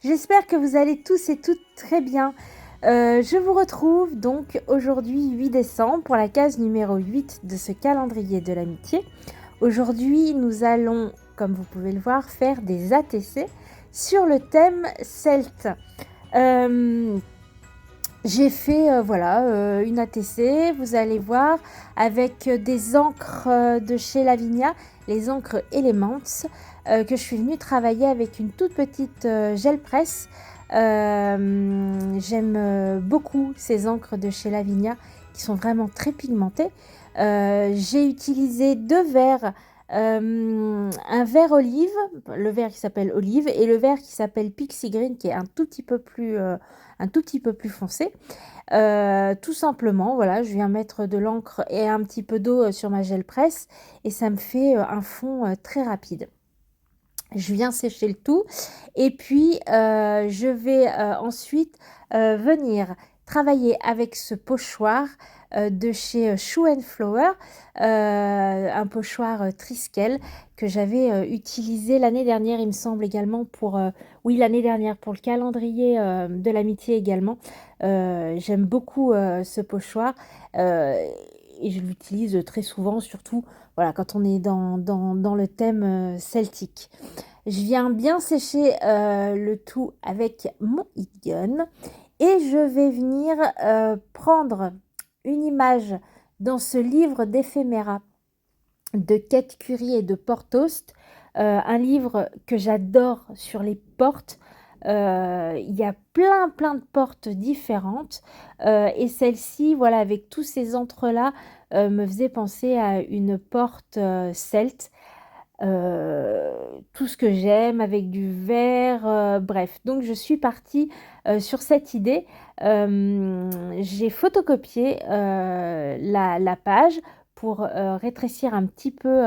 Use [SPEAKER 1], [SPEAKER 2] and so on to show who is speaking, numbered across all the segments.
[SPEAKER 1] J'espère que vous allez tous et toutes très bien. Je vous retrouve donc aujourd'hui 8 décembre pour la case numéro 8 de ce calendrier de l'amitié. Aujourd'hui, nous allons, comme vous pouvez le voir, faire des ATC sur le thème celte. J'ai fait une ATC, vous allez voir, avec des encres de chez Lavinia, les encres Elements, que je suis venue travailler avec une toute petite gel presse. J'aime beaucoup ces encres de chez Lavinia qui sont vraiment très pigmentées. J'ai utilisé deux verres, un verre olive, le verre qui s'appelle olive, et le verre qui s'appelle Pixie Green, qui est un tout petit peu plus foncé. Tout simplement, voilà, je viens mettre de l'encre et un petit peu d'eau sur ma gel presse et ça me fait un fond très rapide. Je viens sécher le tout et puis je vais ensuite venir travailler avec ce pochoir de chez Shoe and Flower, un pochoir Triskel que j'avais utilisé l'année dernière, il me semble également oui, l'année dernière pour le calendrier de l'amitié également. J'aime beaucoup ce pochoir et je l'utilise très souvent, surtout voilà, quand on est dans le thème celtique. Je viens bien sécher le tout avec mon heat gun et je vais venir prendre une image dans ce livre d'éphéméra de Kate Curie et de Porthost, un livre que j'adore sur les portes. Il y a plein de portes différentes et celle-ci, voilà, avec tous ces entrelacs, me faisait penser à une porte celte. Tout ce que j'aime avec du vert, bref. Donc je suis partie sur cette idée. J'ai photocopié la page pour rétrécir un petit peu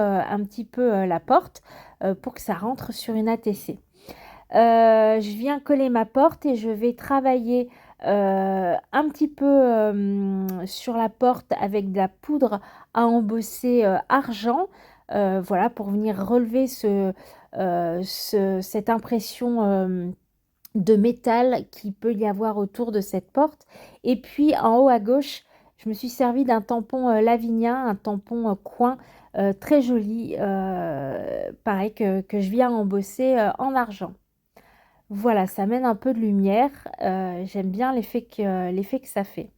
[SPEAKER 1] la porte pour que ça rentre sur une ATC. Je viens coller ma porte et je vais travailler un petit peu sur la porte avec de la poudre à embosser argent, voilà, pour venir relever cette impression de métal qui peut y avoir autour de cette porte. Et puis en haut à gauche, je me suis servi d'un tampon Lavinia, un tampon coin très joli, pareil que je viens embosser en argent. Voilà, ça mène un peu de lumière. J'aime bien l'effet que ça fait.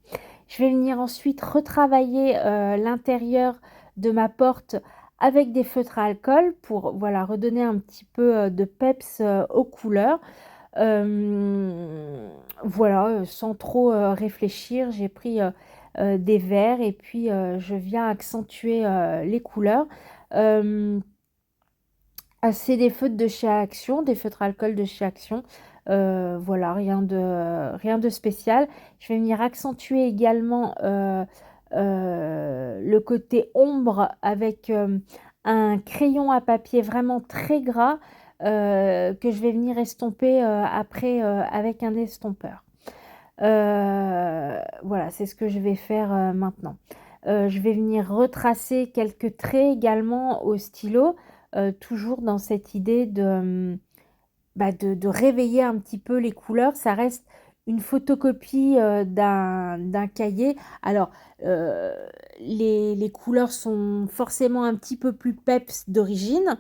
[SPEAKER 1] Je vais venir ensuite retravailler l'intérieur de ma porte avec des feutres à alcool pour voilà, redonner un petit peu de peps aux couleurs. Voilà, sans trop réfléchir, j'ai pris des verres et puis je viens accentuer les couleurs. Euh, C'est des feutres de chez Action, des feutres alcool de chez Action. Voilà, rien de spécial. Je vais venir accentuer également le côté ombre avec un crayon à papier vraiment très gras que je vais venir estomper après avec un estompeur. Voilà, c'est ce que je vais faire maintenant. Je vais venir retracer quelques traits également au stylo, toujours dans cette idée de réveiller un petit peu les couleurs. Ça reste une photocopie d'un cahier. Alors, euh, les couleurs sont forcément un petit peu plus peps d'origine.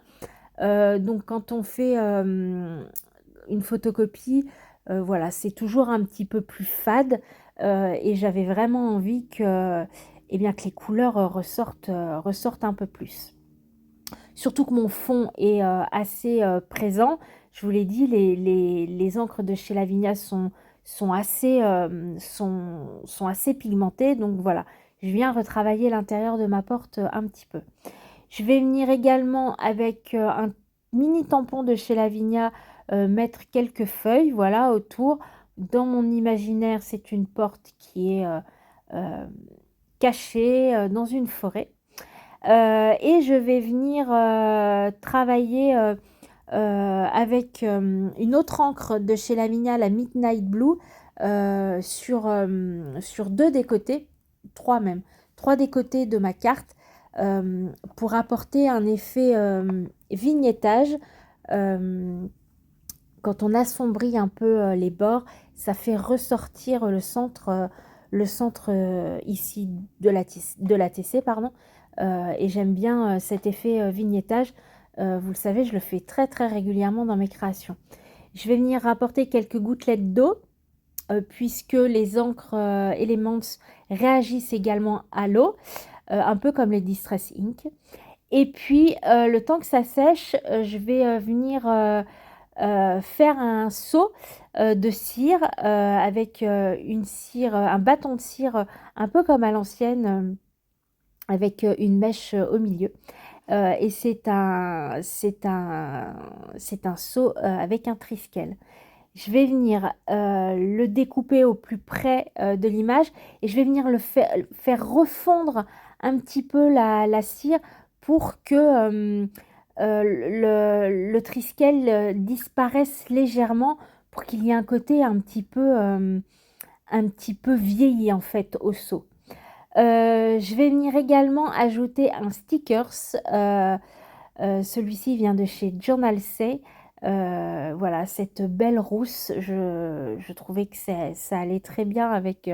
[SPEAKER 1] Donc, quand on fait une photocopie, voilà, c'est toujours un petit peu plus fade. Et j'avais vraiment envie eh bien, que les couleurs ressortent un peu plus. Surtout que mon fond est assez présent. Je vous l'ai dit, les encres de chez Lavinia sont assez pigmentées. Donc voilà, je viens retravailler l'intérieur de ma porte un petit peu. Je vais venir également avec un mini tampon de chez Lavinia mettre quelques feuilles, voilà, autour. Dans mon imaginaire, c'est une porte qui est euh, cachée dans une forêt. Et je vais venir travailler avec une autre encre de chez Lavinia, la Midnight Blue, sur deux des côtés, trois même, trois des côtés de ma carte, pour apporter un effet vignettage. euh, quand on assombrit un peu les bords, ça fait ressortir le centre ici de la TC, pardon. Et j'aime bien cet effet vignettage. Vous le savez, je le fais très très régulièrement dans mes créations. Je vais venir rapporter quelques gouttelettes d'eau puisque les encres Elements réagissent également à l'eau, un peu comme les Distress Ink. Et puis, le temps que ça sèche, je vais venir faire un seau de cire avec une cire, un bâton de cire un peu comme à l'ancienne, avec une mèche au milieu. Et c'est un seau avec un triskel. Je vais venir le découper au plus près de l'image et je vais venir faire refondre un petit peu la cire pour que le triskel disparaisse légèrement, pour qu'il y ait un côté un petit peu vieilli en fait au seau. Je vais venir également ajouter un stickers. Celui-ci vient de chez Journal Say. Voilà, cette belle rousse, je trouvais que ça allait très bien avec,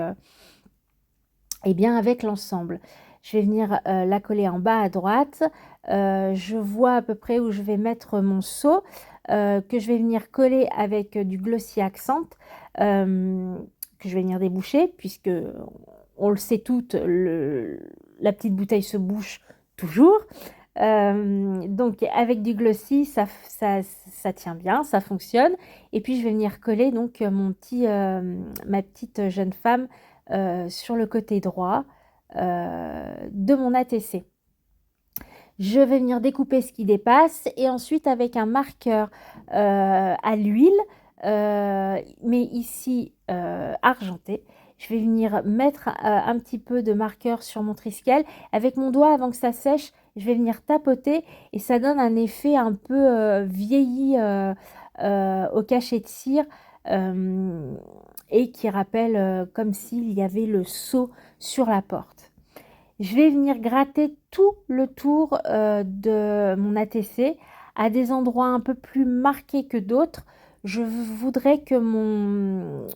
[SPEAKER 1] avec l'ensemble. Je vais venir la coller en bas à droite. Je vois à peu près où je vais mettre mon seau, que je vais venir coller avec du Glossy Accent, que je vais venir déboucher, puisque on le sait toutes, la petite bouteille se bouche toujours. Donc avec du glossy, ça tient bien, ça fonctionne. Et puis je vais venir coller donc ma petite jeune femme sur le côté droit de mon ATC. Je vais venir découper ce qui dépasse et ensuite avec un marqueur à l'huile, mais ici argenté, je vais venir mettre un petit peu de marqueur sur mon triskel. Avec mon doigt, avant que ça sèche, je vais venir tapoter et ça donne un effet un peu vieilli au cachet de cire et qui rappelle comme s'il y avait le seau sur la porte. Je vais venir gratter tout le tour de mon ATC à des endroits un peu plus marqués que d'autres. Je voudrais que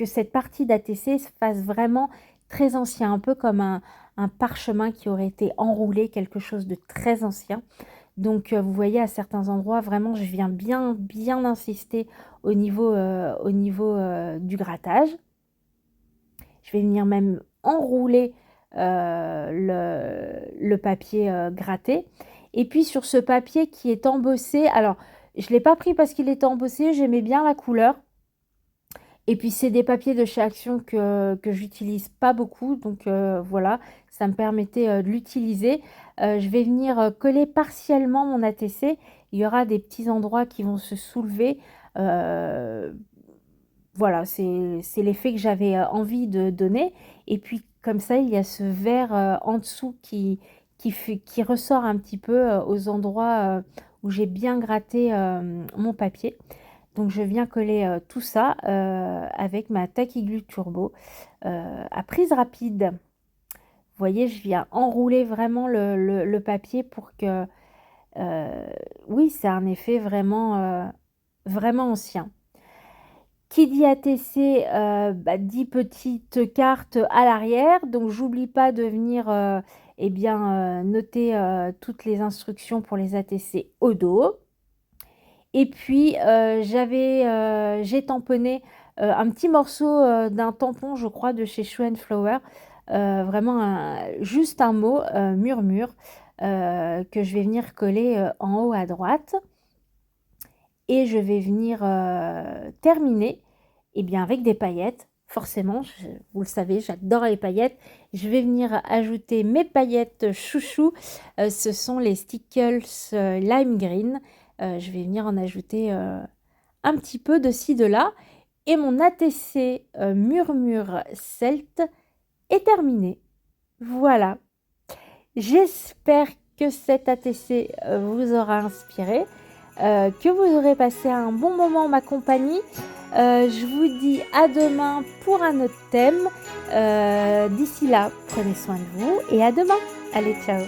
[SPEAKER 1] cette partie d'ATC se fasse vraiment très ancien, un peu comme un parchemin qui aurait été enroulé, quelque chose de très ancien. Donc vous voyez, à certains endroits, vraiment, je viens bien insister au niveau du grattage. Je vais venir même enrouler le papier gratté. Et puis sur ce papier qui est embossé, alors je ne l'ai pas pris parce qu'il était embossé, j'aimais bien la couleur. Et puis c'est des papiers de chez Action que j'utilise pas beaucoup, donc voilà, ça me permettait de l'utiliser. Je vais venir coller partiellement mon ATC. Il y aura des petits endroits qui vont se soulever. Voilà, c'est l'effet que j'avais envie de donner. Et puis comme ça, il y a ce vert en dessous qui ressort un petit peu aux endroits où j'ai bien gratté mon papier. Donc je viens coller tout ça avec ma Tacky Glue Turbo à prise rapide. Vous voyez, je viens enrouler vraiment le papier pour que... oui, c'est un effet vraiment, vraiment ancien. Qui dit ATC dit petite carte à l'arrière. Donc j'oublie pas de venir noter toutes les instructions pour les ATC au dos. Et puis j'ai tamponné un petit morceau d'un tampon, je crois, de chez Shoe Flower. Vraiment juste un mot, murmure, que je vais venir coller en haut à droite. Et je vais venir terminer avec des paillettes. Forcément, vous le savez, j'adore les paillettes. Je vais venir ajouter mes paillettes chouchou. Ce sont les Stickles Lime Green. Je vais venir en ajouter un petit peu de ci, de là. Et mon ATC Murmure Celt est terminé. Voilà. J'espère que cet ATC vous aura inspiré. Que vous aurez passé un bon moment en ma compagnie. Je vous dis à demain pour un autre thème. D'ici là, prenez soin de vous et à demain. Allez, ciao.